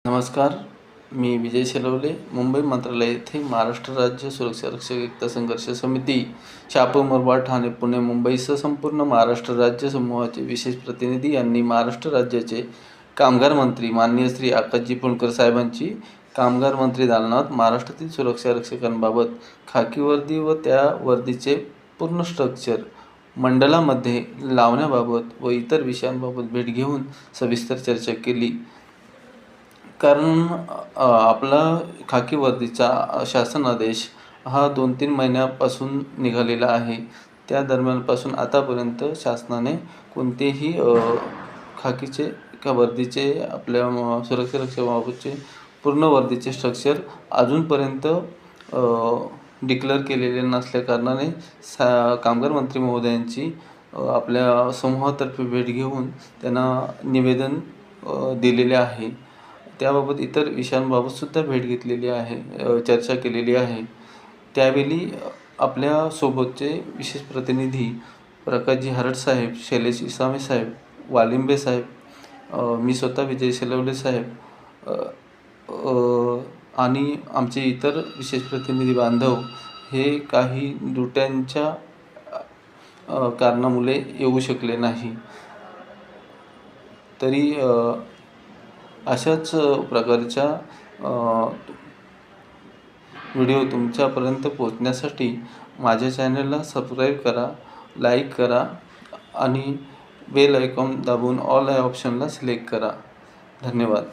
नमस्कार. मी विजय शेलवले. मुंबई मंत्रालय येथे महाराष्ट्र राज्य सुरक्षा रक्षक एकता संघर्ष समिती, शापू, मुरबाड, ठाणे, पुणे, मुंबईसह संपूर्ण महाराष्ट्र राज्य समूहाचे विशेष प्रतिनिधी यांनी महाराष्ट्र राज्याचे कामगार मंत्री माननीय श्री आकाशजी पुणकर साहेबांची कामगार मंत्री दालनात महाराष्ट्रातील सुरक्षा रक्षकांबाबत खाकी वर्दी व त्या वर्दीचे पूर्ण स्ट्रक्चर मंडळामध्ये लावण्याबाबत व इतर विषयांबाबत भेट घेऊन सविस्तर चर्चा केली. कारण आपला खाकी वर्दीचा शासन आदेश हा 2-3 महिन्यापासून निघालेला आहे. त्या दरम्यानपासून आतापर्यंत शासनाने कोणतेही खाकीचे का वर्दीचे आपल्या सुरक्षा रक्षकाबाबतचे पूर्ण वर्दीचे स्ट्रक्चर अजूनपर्यंत डिक्लेअर केलेले नसल्याकारणाने कामगार मंत्री महोदयांची आपल्या समूहातर्फे भेट घेऊन त्यांना निवेदन दिलेले आहे. त्याबाबत इतर विषयांबाबतसुद्धा भेट घेतलेली आहे, चर्चा केलेली आहे. त्यावेळी आपल्यासोबतचे विशेष प्रतिनिधी प्रकाशजी हरट साहेब, शैलेश इसामे साहेब, वालिंबे साहेब, मी स्वतः विजय शेलवले साहेब आणि आमचे इतर विशेष प्रतिनिधी बांधव हे काही ड्युट्यांच्या कारणामुळे येऊ शकले नाही. तरी अशाच प्रकारच्या व्हिडिओ तुमच्यापर्यंत पोहोचण्यासाठी माझ्या चॅनलला सबस्क्राईब करा, लाईक करा आणि बेल आयकॉन दाबून ऑल या ऑप्शनला सिलेक्ट करा. धन्यवाद.